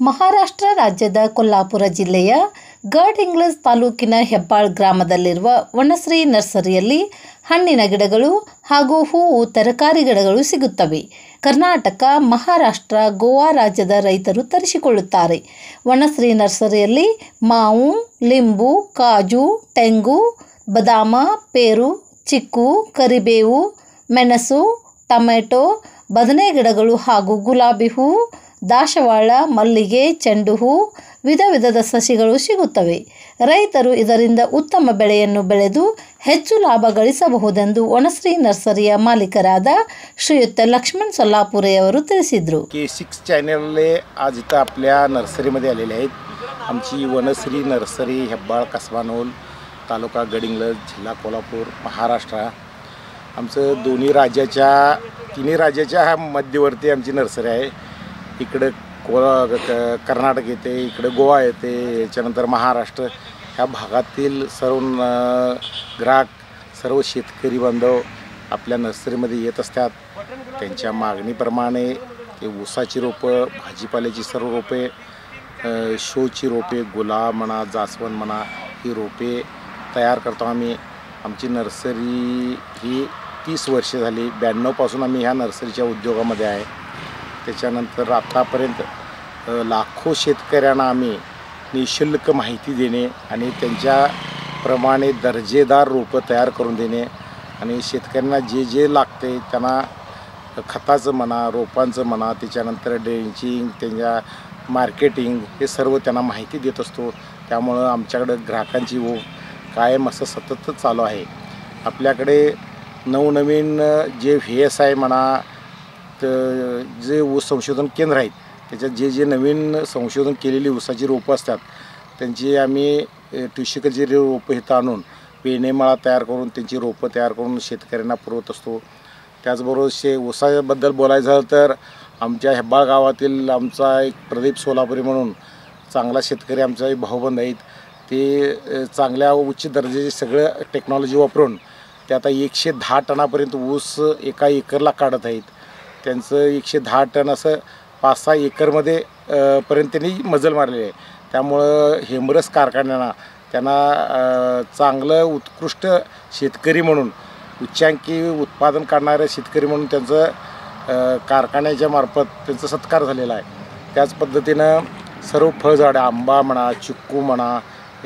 ಮಹಾರಾಷ್ಟ್ರ ರಾಜ್ಯದ ಕೊಲ್ಲಾಪುರ ಜಿಲ್ಲೆಯ ಗಡ್ಹಿಂಗ್ಲಜ್ ತಾಲೂಕಿನ ಹೆಬ್ಬಾಳ್ ಗ್ರಾಮದಲ್ಲಿರುವ ವನಶ್ರೀ ನರ್ಸರಿಯಲ್ಲಿ ಹಣ್ಣಿನ ಗಿಡಗಳು ಹಾಗೂ ಹೂವು ತರಕಾರಿ ಗಿಡಗಳು ಸಿಗುತ್ತವೆ. ಕರ್ನಾಟಕ, ಮಹಾರಾಷ್ಟ್ರ, ಗೋವಾ ರಾಜ್ಯದ ರೈತರು ತರಿಸಿಕೊಳ್ಳುತ್ತಾರೆ. ವನಶ್ರೀ ನರ್ಸರಿಯಲ್ಲಿ ಮಾವು, ಲಿಂಬು, ಕಾಜು, ತೆಂಗು, ಬದಾಮ, ಪೇರು, ಚಿಕ್ಕು, ಕರಿಬೇವು, ಮೆಣಸು, ಟೊಮೆಟೊ, ಬದನೆ ಗಿಡಗಳು ಹಾಗೂ ಗುಲಾಬಿ ಹೂವು, ದಾಸವಾಳ, ಮಲ್ಲಿಗೆ, ಚೆಂಡು ಹೂ, ವಿಧ ವಿಧದ ಸಸಿಗಳು ಸಿಗುತ್ತವೆ. ರೈತರು ಇದರಿಂದ ಉತ್ತಮ ಬೆಳೆಯನ್ನು ಬೆಳೆದು ಹೆಚ್ಚು ಲಾಭ ಗಳಿಸಬಹುದೆಂದು वनश्री नर्सरीಯ मालिकराद श्रीयुत लक्ष्मण सोलापुरे ಅವರು ತಿಳಿಸಿದರು. K6 चॅनलले आज इथं आपल्या नर्सरीमध्ये आलेले आहेत. आमची वनश्री नर्सरी हेब्बाळ, कसबानोल, तालुका गडिंग्लज, जिल्हा कोल्हापूर, महाराष्ट्र. आमचं तिन्ही राज्याच्या मध्यवर्ती आमची नर्सरी आहे. इकडे कर्नाटक येते, इकडे गोवा येते, याच्यानंतर महाराष्ट्र. ह्या भागातील सर्व ग्राहक, सर्व शेतकरी बांधव आपल्या नर्सरीमध्ये येत असतात. त्यांच्या मागणीप्रमाणे ते ऊसाची रोपं, भाजीपाल्याची सर्व रोपे, शोची रोपे, गुलाब म्हणा, जास्वंद म्हणा, ही रोपे तयार करतो आम्ही. आमची नर्सरी ही 30 वर्षे झाली. 92 पासून आम्ही ह्या नर्सरीच्या उद्योगामध्ये आहे. त्याच्यानंतर आतापर्यंत लाखो शेतकऱ्यांना आम्ही निशुल्क माहिती देणे आणि त्यांच्याप्रमाणे दर्जेदार रोपं तयार करून देणे आणि शेतकऱ्यांना जे जे लागते त्यांना खताचं म्हणा, रोपांचं म्हणा, त्याच्यानंतर ड्रेंचिंग, त्यांच्या मार्केटिंग, हे सर्व त्यांना माहिती देत असतो. त्यामुळं आमच्याकडे ग्राहकांची कायम असं सतत चालू आहे. आपल्याकडे नवनवीन जे VSI म्हणा, जे ऊस संशोधन केंद्र आहेत, त्याच्यात जे जे नवीन संशोधन केलेली ऊसाची रोपं असतात त्यांची आम्ही टिश्यू कल्चरची रोपं इथं आणून पेनेमाळा तयार करून त्यांची रोपं तयार करून शेतकऱ्यांना पुरवत असतो. त्याचबरोबर ऊसाबद्दल बोलायचं झालं तर आमच्या हेब्बाळ गावातील आमचा एक प्रदीप सोलापुरे म्हणून चांगला शेतकरी आमचा भाऊबंद आहेत. ते चांगल्या उच्च दर्जाचे सगळं टेक्नॉलॉजी वापरून ते आता 110 टनापर्यंत ऊस एका एकरला काढत आहेत. त्यांचं 110 टन असं 5-6 एकरमध्ये पर्यंत त्यांनी मजल मारलेली आहे. त्यामुळं हेमरस कारखान्यांना त्यांना चांगलं उत्कृष्ट शेतकरी म्हणून, उच्चांकी उत्पादन करणारे शेतकरी म्हणून त्यांचं कारखान्याच्या मार्फत त्यांचा सत्कार झालेला आहे. त्याच पद्धतीनं सर्व फळझाडं, आंबा म्हणा, चिक्कू म्हणा,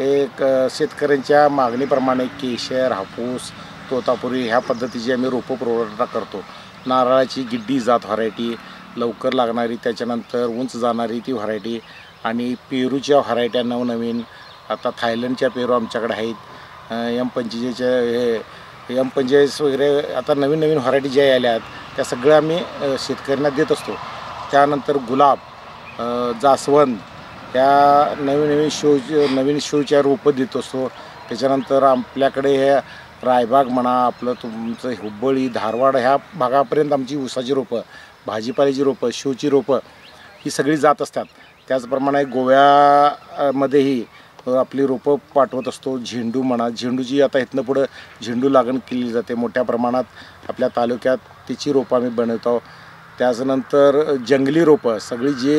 एक शेतकऱ्यांच्या मागणीप्रमाणे केशर, हापूस, तोतापुरी ह्या पद्धतीची आम्ही रोपं पुरवठा करतो. नारळाची गिड्डी जात व्हरायटी, लवकर लागणारी, त्याच्यानंतर उंच जाणारी ती व्हरायटी, आणि पेरूच्या व्हरायट्या नवनवीन. आता थायलंडच्या पेरू आमच्याकडे आहेत. M45 वगैरे आता नवीन नवीन व्हरायटी ज्या आल्या आहेत त्या सगळ्या आम्ही शेतकऱ्यांना देत असतो. त्यानंतर गुलाब, जास्वंद या नवीन शोच्या रोपं देत असतो. त्याच्यानंतर आपल्याकडे हे रायबाग म्हणा, आपलं तुमचं हुबळी, धारवाड ह्या भागापर्यंत आमची ऊसाची रोपं, भाजीपाल्याची रोपं, शोची रोपं ही सगळी जात असतात. त्याचप्रमाणे गोव्यामध्येही आपली रोपं पाठवत असतो. झेंडू म्हणा, झेंडूची आता इथनं पुढं झेंडू लागण केली जाते मोठ्या प्रमाणात आपल्या तालुक्यात, तिची रोपं आम्ही बनवतो. त्याच्यानंतर जंगली रोपं सगळी जे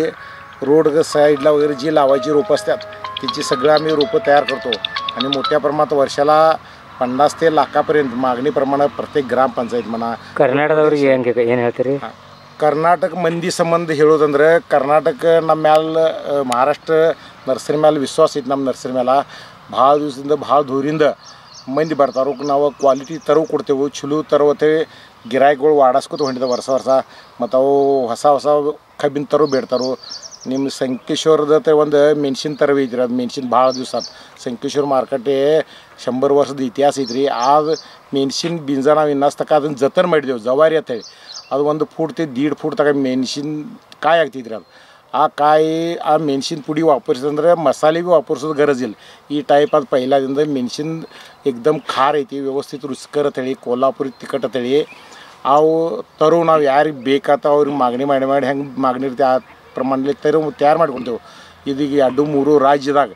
रोड साईडला वगैरे जी लावायची रोपं असतात त्याची सगळं आम्ही रोपं तयार करतो. आणि मोठ्या प्रमाणात वर्षाला 50 ते लाखापर्यंत मागणीप्रमाणे प्रत्येक ಗ್ರಾಮಪಂಚಾಯತ್ म्हणा. ಕರ್ನಾಟಕದವರಿಗೆ ಏನು ಹೇಳ್ತೀರಿ? ಕರ್ನಾಟಕ ಮಂದಿ ಸಂಬಂಧ ಹೇಳೋದಂದ್ರೆ ಕರ್ನಾಟಕ ನಮ್ಮ ಮ್ಯಾಲೆ, ಮಹಾರಾಷ್ಟ್ರ ನರ್ಸರಿ ಮ್ಯಾಲೆ ವಿಶ್ವಾಸ ಐತೆ. ನಮ್ಮ ನರ್ಸರಿ ಮ್ಯಾಲೆ ಭಾಳ ದಿವಸದಿಂದ ಭಾಳ ದೂರಿಂದ ಮಂದಿ ಬರ್ತಾರೋ. ನಾವು ಕ್ವಾಲಿಟಿ ತರೋ ಕೊಡ್ತೇವೆ, ಚಲೋ ತರೋತೆ ಗಿರಾಯಿಗಳು ವಾಡಸ್ಕೊತ ಹೊಂಟಿದೆ ವರ್ಷ ಮತ್ತು ಅವು ಹೊಸ ಕಬ್ಬಿನ ತರೋ ಬೇಡ್ತಾರೋ. ನಿಮ್ಮ ಸಂಕೇಶ್ವರದ ಒಂದು ಮೆಣಸಿನ ತರವಿ ಐತ್ರಿ. ಅದು ಮೆಣಸಿನ ಭಾಳ ದಿವಸ ಸಂಕೇಶ್ವರ ಮಾರ್ಕೆಟೇ 100 ವರ್ಷದ ಇತಿಹಾಸ ಐತ್ರಿ. ಆ ಮೆಣಸಿನ ಬೀಜ ನಾವು ಇನ್ನಸ್ತಕ ಅದನ್ನು ಜತನ್ ಮಾಡಿದೆವು, ಜವಾರಿ ಅಂತೇಳಿ. ಅದು 1 ಫೂಟ್ 1.5 ಫೂಟ್ ತಗ ಮೆಣಸಿನ ಕಾಯಿ ಆಗ್ತೈತ್ರಿ. ಅದು ಆ ಕಾಯಿ, ಆ ಮೆಣಸಿನ ಪುಡಿ ವಾಪರಿಸಿದ್ರೆ ಮಸಾಲೆ ಭೀ ವಾಪರಿಸೋದು ಗರಜಿಲ್ಲ. ಈ ಟೈಪ್ ಅದು ಪೈಲಾದಿಂದ ಮೆಣಸಿನ ಏಕದಮ್ ಖಾರ ಐತಿ, ವ್ಯವಸ್ಥಿತ ರುಚಿಕರ ತಳಿ, ಕೋಲ್ಹಾಪುರಿ ತಿಕ್ಕಟ್ಟ ತಳಿ. ಅವು ತರು ನಾವು ಯಾರಿಗೆ ಬೇಕಾತ ಅವ್ರಿಗೆ ಮಾಗಣಿ ಮಾಡಿ ಹೆಂಗೆ ಮಾಗಣಿ ಇರುತ್ತೆ ಆ ಪ್ರಮಾಣದಲ್ಲಿ ತಯಾರು ಮಾಡ್ಕೊಳ್ತೇವೆ. ಇದೀಗ 2-3 ರಾಜ್ಯದಾಗ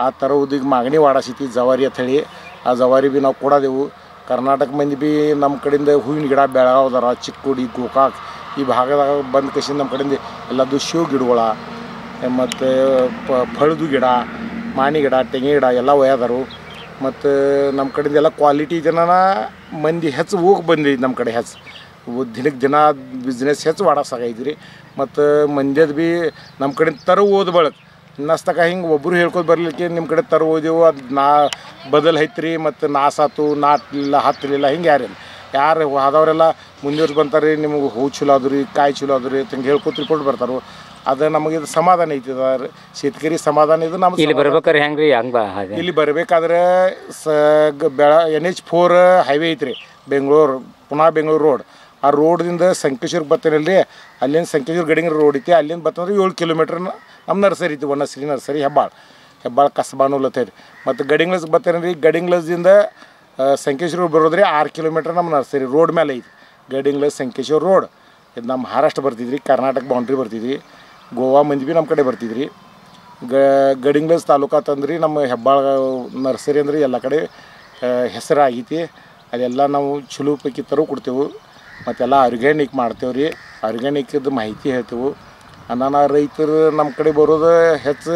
ಆ ತರೋದೀಗ ಮಾಗಣಿ ವಾಡಸಿತಿ ಜವಾರಿ ಅಂತ ಹೇಳಿ. ಆ ಜವಾರಿ ಭೀ ನಾವು ಕೊಡೋದೆವು. ಕರ್ನಾಟಕ ಮಂದಿ ಭೀ ನಮ್ಮ ಕಡೆಯಿಂದ ಹೂವಿನ ಗಿಡ ಬೆಳಗಾವದಾರ, ಚಿಕ್ಕೋಡಿ, ಗೋಕಾಕ್ ಈ ಭಾಗದಾಗ ಬಂದ ಕಸಿಂದ ನಮ್ಮ ಕಡೆಯಿಂದ ಎಲ್ಲದು ಶೋ ಗಿಡಗಳ, ಮತ್ತು ಫಳದು ಗಿಡ, ಮಾನಿ ಗಿಡ, ತೆಂಗಿನ ಗಿಡ ಎಲ್ಲ ಒಯ್ಯದಾರು. ಮತ್ತು ನಮ್ಮ ಕಡೆಯಿಂದ ಎಲ್ಲ ಕ್ವಾಲಿಟಿ ಜನನ ಮಂದಿ ಹೆಚ್ಚು ಹೋಗಿ ಬಂದಿದ್ದು ನಮ್ಮ ಕಡೆ ಹೆಚ್ಚು ದಿನಕ್ಕೆ ದಿನ ಬಿಸ್ನೆಸ್ ಹೆಚ್ಚು ವಾಡಸಾಗೈತಿ ರೀ. ಮತ್ತು ಮಂದ್ಯದ ಭೀ ನಮ್ಮ ಕಡೆ ತರ ಓದ್ ಬಳಕೆ ಇನ್ನಸ್ತಕ ಹಿಂಗೆ ಒಬ್ಬರು ಹೇಳ್ಕೊಂಡು ಬರ್ಲಿಕ್ಕೆ ನಿಮ್ಮ ಕಡೆ ತರ ಓದೆವು ಅದು ಬದಲು ಐತ್ರಿ ಮತ್ತು ನಾಸಾತು ನಾಟ್ಲಿಲ್ಲ ಹತ್ತಲಿಲ್ಲ ಹಿಂಗೆ ಯಾರು ಆದವರೆಲ್ಲ ಮುಂದುವರ್ಸಿ ಬಂತಾರೆ. ನಿಮಗೆ ಹೂ ಚಲೋ ಅದು ರೀ, ಕಾಯಿ ಚಲೋ ಅದು ರೀ ಹಿಂಗೆ ಹೇಳ್ಕೊತ ರಿಪೋರ್ಟ್ ಬರ್ತಾರೆ. ಅದು ನಮಗೆ ಇದು ಸಮಾಧಾನ ಐತಿದ ಶೇತಕರಿ ಸಮಾಧಾನ ಇದು. ನಮ್ಮ ಇಲ್ಲಿ ಬರ್ಬೇಕಾರೆ ಹೆಂಗೆ ರೀ ಹಂಗೆ ಇಲ್ಲಿ ಬರಬೇಕಾದ್ರೆ NH4 ಹೈವೇ ಐತ್ರಿ, ಪುನಃ ಬೆಂಗಳೂರು ರೋಡ್. ಆ ರೋಡ್ದಿಂದ ಸಂಕೇಶ್ವರಕ್ಕೆ ಬರ್ತೇನಲ್ಲ ರೀ, ಅಲ್ಲಿಂದ ಸಂಕೇಶ್ವರ ಗಡಿಂಗ್ ರೋಡ್ ಐತಿ. ಅಲ್ಲಿಂದ ಬರ್ತಂದ್ರೆ 7 ಕಿಲೋಮೀಟ್ರ್ ನಮ್ಮ ನರ್ಸರಿ ಐತಿ, ವನಶ್ರೀ ನರ್ಸರಿ ಹೆಬ್ಬಾಳ ಕಸಬಾನೂಲ್ ಅಂತೇಳಿ. ಮತ್ತು ಗಡಿಂಗ್ಲಸ್ ಬರ್ತೇನೆ ರೀ, ಗಡಿಂಗ್ಲಸ್ದಿಂದ ಸಂಕೇಶ್ವರ ಬರೋದ್ರಿ 6 ಕಿಲೋಮೀಟ್ರ್ ನಮ್ಮ ನರ್ಸರಿ ರೋಡ್ ಮೇಲೆ ಐತಿ. ಗಡಿಂಗ್ಲಸ್ ಸಂಕೇಶ್ವರ ರೋಡ್ ಇದು ನಮ್ಮ ಮಹಾರಾಷ್ಟ್ರ ಬರ್ತಿದ್ರಿ, ಕರ್ನಾಟಕ ಬೌಂಡ್ರಿ ಬರ್ತಿದ್ವಿ, ಗೋವಾ ಮಂದಿ ಭೀ ನಮ್ಮ ಕಡೆ ಬರ್ತಿದ್ರಿ. ಗಡಿಂಗ್ಲಸ್ ತಾಲೂಕು ತಂದ್ರಿ ನಮ್ಮ ಹೆಬ್ಬಾಳ ನರ್ಸರಿ ಅಂದ್ರೆ ಎಲ್ಲ ಕಡೆ ಹೆಸರಾಗೈತಿ. ಅದೆಲ್ಲ ನಾವು ಚಲೋ ಪೈಕಿ ತರೋ ಕೊಡ್ತೇವೆ. ಮತ್ತೆಲ್ಲ ಆರ್ಗ್ಯಾನಿಕ್ ಮಾಡ್ತೇವೆ ರೀ, ಆರ್ಗ್ಯಾನಿಕ್ದು ಮಾಹಿತಿ ಹೇಳ್ತೇವೆ. ನಾನು ರೈತರು ನಮ್ಮ ಕಡೆ ಬರೋದು ಹೆಚ್ಚು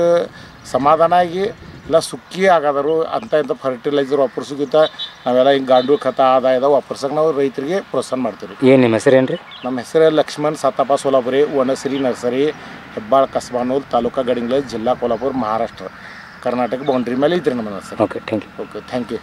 ಸಮಾಧಾನ ಆಗಿ ಎಲ್ಲ ಸುಕ್ಕಿ ಆಗದರು. ಅಂಥ ಇಂಥ ಫರ್ಟಿಲೈಸರ್ ವಾಪರ್ಸೋಕ್ಕಿಂತ ನಾವೆಲ್ಲ ಹಿಂಗೆ ಗಾಂಡು ಖತ ಆದಾಯದ ವಾಪರ್ಸೋಕೆ ನಾವು ರೈತರಿಗೆ ಪ್ರೋತ್ಸಾಹ ಮಾಡ್ತೀವಿ ರೀ. ಏನು ನಿಮ್ಮ ಹೆಸರು ಏನು ರೀ? ನಮ್ಮ ಹೆಸರು ಲಕ್ಷ್ಮಣ್ ಸಾತಪ್ಪ ಸೋಲಾಪುರಿ, ವನಶ್ರೀ ನರ್ಸರಿ, ಹೆಬ್ಬಾಳ ಕಸಬಾನೂಲ್, ತಾಲೂಕಾ ಗಡಿಂಗ್ಲಸ್, ಜಿಲ್ಲಾ ಕೋಲ್ಹಾಪುರ, ಮಹಾರಾಷ್ಟ್ರ, ಕರ್ನಾಟಕ ಬೌಂಡ್ರಿ ಮೇಲೆ ಐತ್ರಿ ನಮ್ಮ nursery. Okay thank you. Okay thank you.